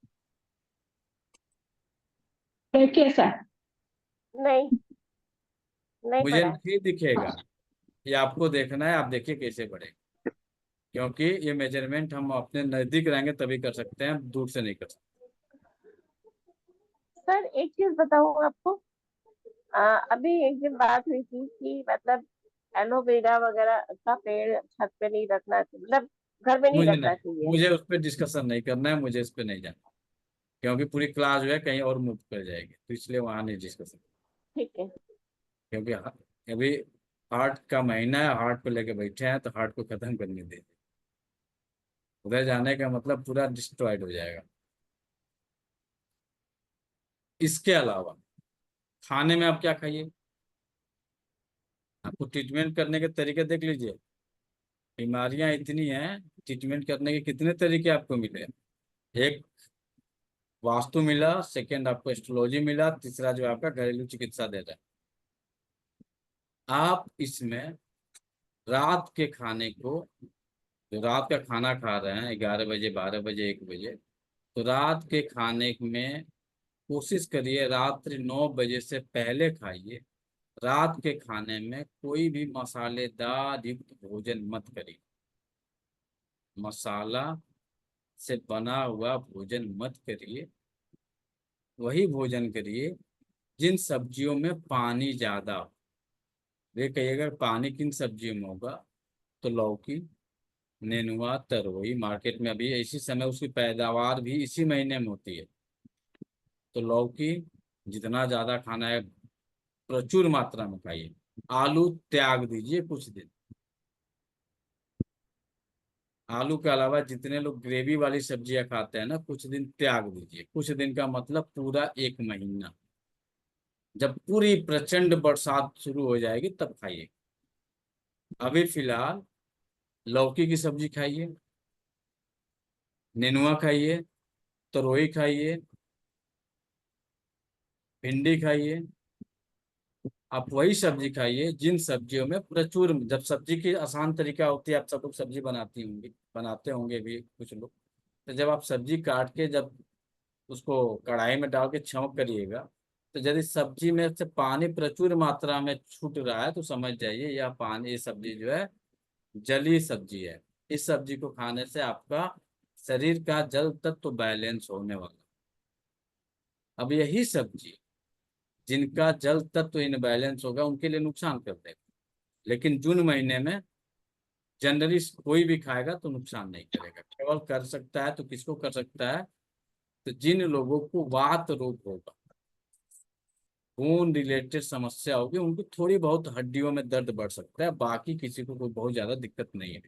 देखिए सर, नहीं, नहीं मुझे बढ़ा है। नहीं दिखेगा, ये आपको देखना है, आप देखिए कैसे बढ़ेगा। क्योंकि ये मेजरमेंट हम अपने नजदीक रहेंगे तभी कर सकते हैं, दूर से नहीं कर सकते। सर एक चीज बताऊँ आपको, अभी एक दिन बात हुई थी कि मतलब एलोवेरा वगैरह का पेड़ छत पे नहीं रखना चाहिए, मतलब घर में नहीं मुझे रखना नहीं, चाहिए। मुझे उस पर डिस्कशन नहीं करना है, मुझे इस पर नहीं जाना, क्योंकि पूरी क्लास जो है कहीं और मूव कर जाएगी, तो इसलिए वहां नहीं डिस्कशन। ठीक है। क्योंकि अभी हार्ट का महीना है, हार्ट को लेके बैठे हैं, तो हार्ट को खत्म करने दे, उधर जाने का मतलब पूरा डिस्ट्रॉयड हो जाएगा। इसके अलावा खाने में आप क्या खाइए, आपको ट्रीटमेंट करने के तरीके देख लीजिए। बीमारियां इतनी हैं, ट्रीटमेंट करने के कितने तरीके आपको मिले। एक वास्तु मिला, सेकंड आपको एस्ट्रोलॉजी मिला, तीसरा जो आपका घरेलू चिकित्सा दे रहा है। आप इसमें रात के खाने को, जो रात का खाना खा रहे हैं 11 बजे, 12 बजे, 1 बजे, तो रात के खाने में कोशिश करिए रात्रि 9 बजे से पहले खाइए। रात के खाने में कोई भी मसालेदार युक्त भोजन मत करिए, मसाला से बना हुआ भोजन मत करिए। वही भोजन करिए जिन सब्जियों में पानी ज्यादा हो। वे कहिए अगर पानी किन सब्जियों में होगा, तो लौकी, नेनुआ, तरोई, मार्केट में अभी इसी समय उसकी पैदावार भी इसी महीने में होती है, तो लौकी जितना ज्यादा खाना है प्रचुर मात्रा में खाइए। आलू त्याग दीजिए कुछ दिन। आलू के अलावा जितने लोग ग्रेवी वाली सब्जियां खाते हैं ना, कुछ दिन त्याग दीजिए। कुछ दिन का मतलब पूरा 1 महीना। जब पूरी प्रचंड बरसात शुरू हो जाएगी तब खाइए। अभी फिलहाल लौकी की सब्जी खाइए, नेनुआ खाइए, तरोई खाइए, भिंडी खाइए। आप वही सब्जी खाइए जिन सब्जियों में प्रचुर, जब सब्जी की आसान तरीका होती है, आप सब लोग सब्जी बनाती होंगी, बनाते होंगे भी कुछ लोग, तो जब आप सब्जी काट के जब उसको कढ़ाई में डाल के छौंक करिएगा, तो यदि सब्जी में से पानी प्रचुर मात्रा में छूट रहा है, तो समझ जाइए यह पानी, ये सब्जी जो है जली सब्जी है। इस सब्जी को खाने से आपका शरीर का जल तत्व तो बैलेंस होने वाला। अब यही सब्जी जिनका जल तत्व इनबैलेंस होगा उनके लिए नुकसान कर देगा, लेकिन जून महीने में जनरली कोई भी खाएगा तो नुकसान नहीं करेगा। केवल कर सकता है तो किसको कर सकता है, तो जिन लोगों को वात रोग होगा, खून रिलेटेड समस्या होगी, उनको थोड़ी बहुत हड्डियों में दर्द बढ़ सकता है, बाकी किसी को कोई बहुत ज्यादा दिक्कत नहीं है।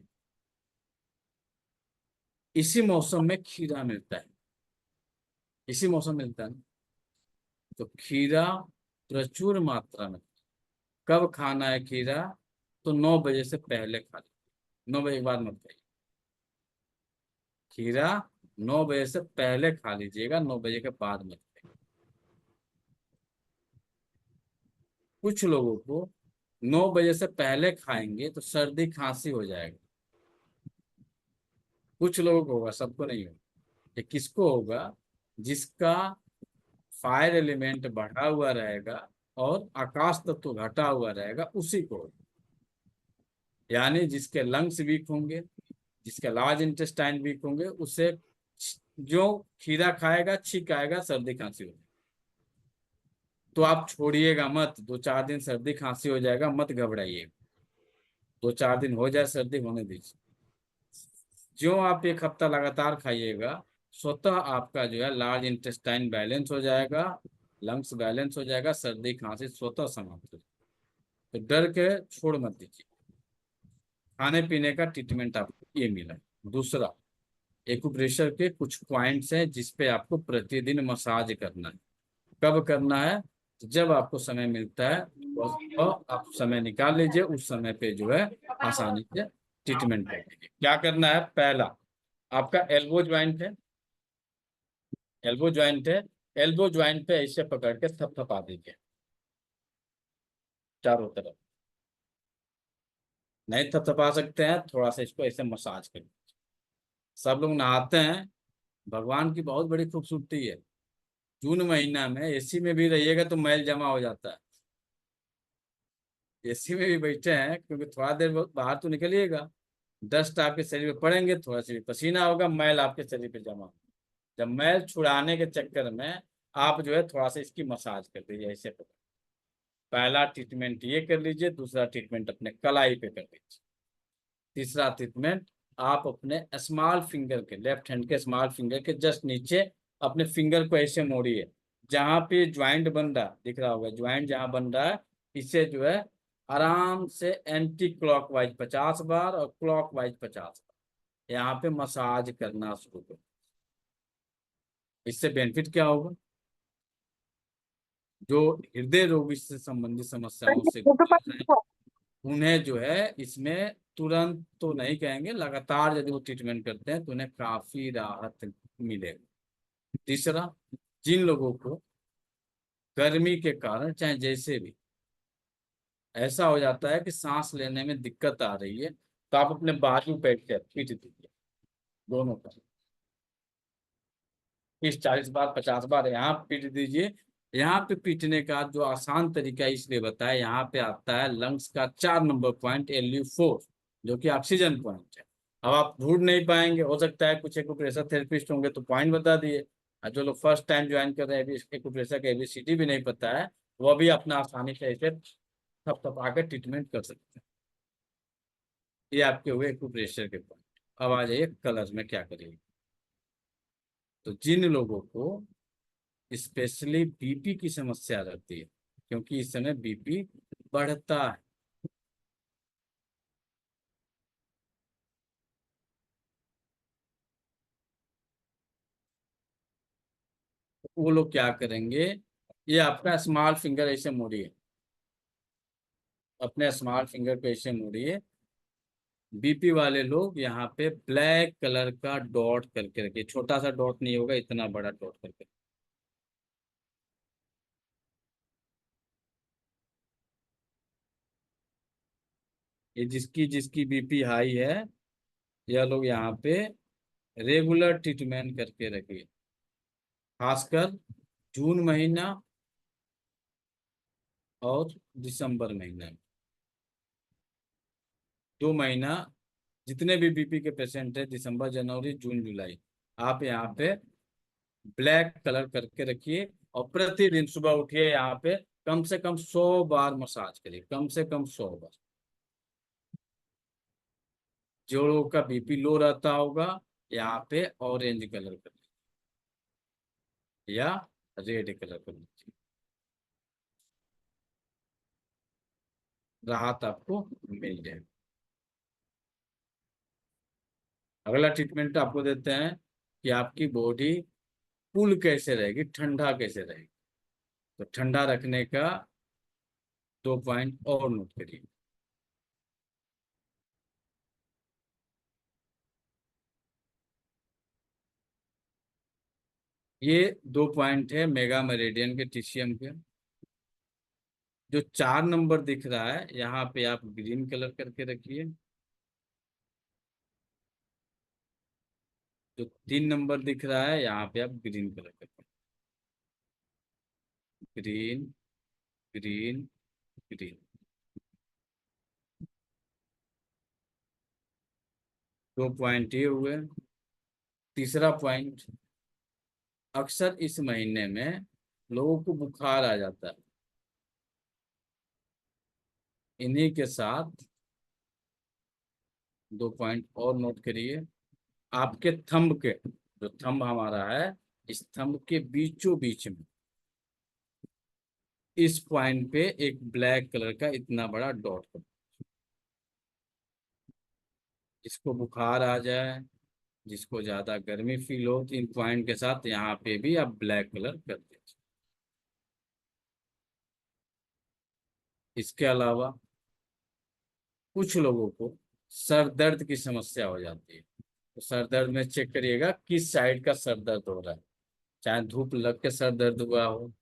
इसी मौसम में खीरा मिलता है, इसी मौसम में मिलता है ना, तो खीरा प्रचुर मात्रा में। कब खाना है खीरा, तो 9 बजे से पहले खा लीजिए, 9 बजे के बाद मत खाइए। खीरा 9 बजे से पहले खा लीजिएगा, 9 बजे के बाद मत खाइए। कुछ लोगों को 9 बजे से पहले खाएंगे तो सर्दी खांसी हो जाएगा, कुछ लोगों को होगा, सबको नहीं होगा। ये किसको होगा, जिसका फायर एलिमेंट बढ़ा हुआ रहेगा और आकाश तत्व घटा हुआ रहेगा, उसी को होगा। यानी जिसके लंग्स वीक होंगे, जिसके लार्ज इंटेस्टाइन वीक होंगे, उसे जो खीरा खाएगा छींक आएगा, सर्दी खांसी होगी। तो आप छोड़िएगा मत, 2-4 दिन सर्दी खांसी हो जाएगा, मत घबराइएगा, 2-4 दिन हो जाए सर्दी, होने दीजिए। जो आप 1 हफ्ता लगातार खाइएगा, स्वतः आपका जो है लार्ज इंटेस्टाइन बैलेंस हो जाएगा लंग्स बैलेंस हो जाएगा, सर्दी खांसी स्वतः समाप्त हो जाएगा। तो डर के छोड़ मत दीजिए। खाने पीने का ट्रीटमेंट आपको ये मिला। दूसरा, एक्यूप्रेशर के कुछ पॉइंट्स हैं जिसपे आपको प्रतिदिन मसाज करना है। कब करना है? जब आपको समय मिलता है तो आप समय निकाल लीजिए, उस समय पे जो है आसानी से ट्रीटमेंट कर लीजिए। क्या करना है? पहला, आपका एल्बो ज्वाइंट है, एल्बो ज्वाइंट है, एल्बो ज्वाइंट पे ऐसे पकड़ के थपथपा दीजिए चारों तरफ। नहीं थपथपा सकते हैं, थोड़ा सा इसको ऐसे मसाज करिए। सब लोग नहाते हैं, भगवान की बहुत बड़ी खूबसूरती है। जून महीना में एसी में भी रहिएगा तो मैल जमा हो जाता है। एसी में भी बैठे हैं क्योंकि थोड़ा देर बाहर तो निकलिएगा, डस्ट आपके शरीर पे पड़ेंगे, थोड़ा सा भी पसीना होगा, मैल आपके शरीर पे जमा होगा। जब मैल छुड़ाने के चक्कर में आप जो है थोड़ा सा इसकी मसाज कर दीजिए ऐसे पकड़। पहला ट्रीटमेंट ये कर लीजिए, दूसरा ट्रीटमेंट अपने कलाई पे कर लीजिए, तीसरा ट्रीटमेंट आप अपने स्मॉल फिंगर के, लेफ्ट हैंड के स्मॉल फिंगर के जस्ट नीचे अपने फिंगर को ऐसे मोड़िए, जहां पे ज्वाइंट बन रहा दिख रहा होगा, ज्वाइंट जहां बन रहा है इसे जो है आराम से एंटी क्लॉकवाइज 50 बार और क्लॉकवाइज 50 बार यहाँ पे मसाज करना शुरू करो। इससे बेनिफिट क्या होगा? जो हृदय रोग से संबंधित समस्याओं से ग्रस्त हैं, उन्हें जो है इसमें तुरंत तो नहीं कहेंगे, लगातार यदि वो ट्रीटमेंट करते हैं तो उन्हें काफी राहत मिलेगी। तीसरा, जिन लोगों को गर्मी के कारण चाहे जैसे भी ऐसा हो जाता है कि सांस लेने में दिक्कत आ रही है, तो आप अपने बाजू पे पीट दीजिए दोनों का, 30-40 बार 50 बार यहाँ पीट दीजिए। यहाँ पे पीटने का जो आसान तरीका इसलिए बताया, यहाँ पे आता है लंग्स का 4 नंबर पॉइंट LU4, जो कि ऑक्सीजन पॉइंट है। अब आप ढूंढ नहीं पाएंगे, हो सकता है कुछ एक्यूप्रेशर थेरेपिस्ट होंगे तो पॉइंट बता दिए, और जो लोग फर्स्ट टाइम ज्वाइन कर रहे हैं एक्यूप्रेशर का ABCD भी नहीं पता है, वो भी अपना आसानी से ऐसे थपथपा के ट्रीटमेंट कर सकते हैं। ये आपके हुए एक्यूप्रेशर के पॉइंट। अब आ जाइए कलर में क्या करिए। तो जिन लोगों को स्पेशली BP की समस्या रहती है, क्योंकि इस समय BP बढ़ता है, तो वो लोग क्या करेंगे, ये आपका स्मॉल फिंगर ऐसे मोड़िए, अपने स्मॉल फिंगर पे ऐसे मोड़िए। BP वाले लोग यहाँ पे ब्लैक कलर का डॉट करके रखिए, छोटा सा डॉट नहीं होगा, इतना बड़ा डॉट करके। ये जिसकी जिसकी BP हाई है, यह लोग यहाँ पे रेगुलर ट्रीटमेंट करके रखिए, खासकर जून महीना और दिसंबर महीना, 2 महीना जितने भी BP के पेशेंट है, दिसंबर जनवरी जून जुलाई, आप यहाँ पे ब्लैक कलर करके रखिए और प्रतिदिन सुबह उठिए, यहाँ पे कम से कम 100 बार मसाज करिए, कम से कम 100 बार। जो लोगों का BP लो रहता होगा, यहाँ पे ऑरेंज कलर कर लीजिए या रेड कलर कर लीजिए, राहत आपको मिल जाएगी। अगला ट्रीटमेंट आपको देते हैं कि आपकी बॉडी कूल कैसे रहेगी, ठंडा कैसे रहेगी। तो ठंडा रखने का 2 पॉइंट और नोट करिए। ये 2 पॉइंट है मेगा मेरिडियन के TCM के। जो 4 नंबर दिख रहा है यहाँ पे आप ग्रीन कलर करके रखिए, जो 3 नंबर दिख रहा है यहाँ पे आप ग्रीन कलर करके, ग्रीन ग्रीन ग्रीन। 2 पॉइंट ये हुए। तीसरा पॉइंट, अक्सर इस महीने में लोगों को बुखार आ जाता है, इन्हीं के साथ 2 पॉइंट और नोट करिए। आपके थंब के, जो थंब हमारा है, इस थंब के बीचों बीच में इस पॉइंट पे एक ब्लैक कलर का इतना बड़ा डॉट कर, जिसको बुखार आ जाए, जिसको ज्यादा गर्मी फील हो, तो इन पॉइंट के साथ यहाँ पे भी आप ब्लैक कलर कर दीजिए। इसके अलावा कुछ लोगों को सर दर्द की समस्या हो जाती है, तो सर दर्द में चेक करिएगा किस साइड का सर दर्द हो रहा है। चाहे धूप लग के सर दर्द हुआ हो,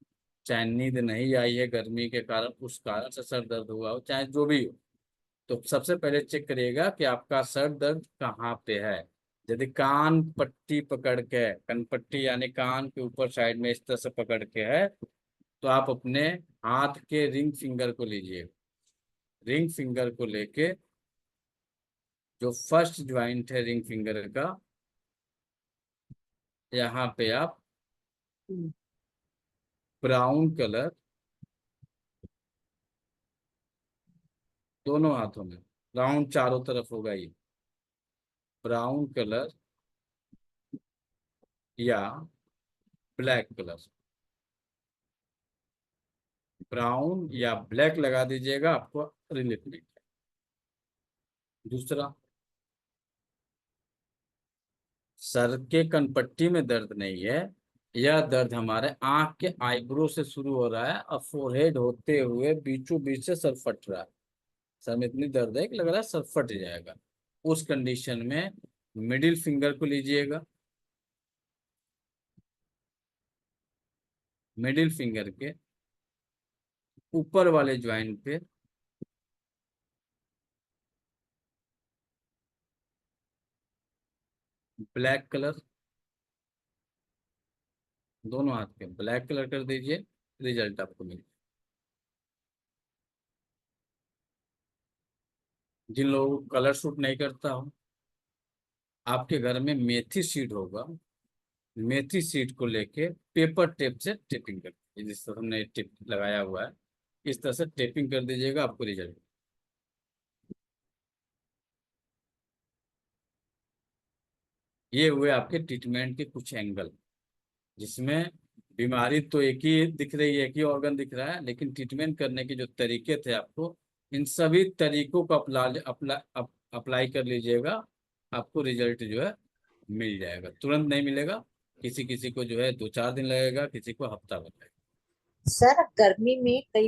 चाहे नींद नहीं आई है गर्मी के कारण उस कारण से सर दर्द हुआ हो, चाहे जो भी हो, तो सबसे पहले चेक करिएगा कि आपका सर दर्द कहाँ पे है। यदि कान पट्टी पकड़ के, कनपट्टी यानी कान के ऊपर साइड में इस तरह से पकड़ के है, तो आप अपने हाथ के रिंग फिंगर को लीजिए। रिंग फिंगर को लेके जो फर्स्ट ज्वाइंट है रिंग फिंगर का, यहाँ पे आप ब्राउन कलर दोनों हाथों में, राउंड चारों तरफ होगा ये, ब्राउन कलर या ब्लैक कलर, ब्राउन या ब्लैक लगा दीजिएगा, आपको रिलीफ मिलेगा। दूसरा, सर के कनपट्टी में दर्द नहीं है, यह दर्द हमारे आंख के आईब्रो से शुरू हो रहा है और फोरहेड होते हुए बीचों बीच से सर फट रहा है। सर में इतनी दर्द है कि लग रहा है सर फट जाएगा। उस कंडीशन में मिडिल फिंगर को लीजिएगा, मिडिल फिंगर के ऊपर वाले ज्वाइंट पे ब्लैक कलर, दोनों हाथ पे ब्लैक कलर कर दीजिए, रिजल्ट आपको मिलेगा। जिन लोगों को कलर सूट नहीं करता हो, आपके घर में मेथी सीड होगा, मेथी सीड को लेके पेपर टेप से टेपिंग कर दीजिए। जिस तरह हमने टेप लगाया हुआ है इस तरह से टेपिंग कर दीजिएगा, आपको रिजल्ट। ये हुए आपके ट्रीटमेंट के कुछ एंगल, जिसमें बीमारी तो एक ही दिख रही है, एक ही ऑर्गन दिख रहा है, लेकिन ट्रीटमेंट करने के जो तरीके थे आपको, इन सभी तरीकों को अप्लाई कर लीजिएगा, आपको रिजल्ट जो है मिल जाएगा। तुरंत नहीं मिलेगा, किसी किसी को जो है 2-4 दिन लगेगा, किसी को हफ्ता लगेगा। सर गर्मी में कई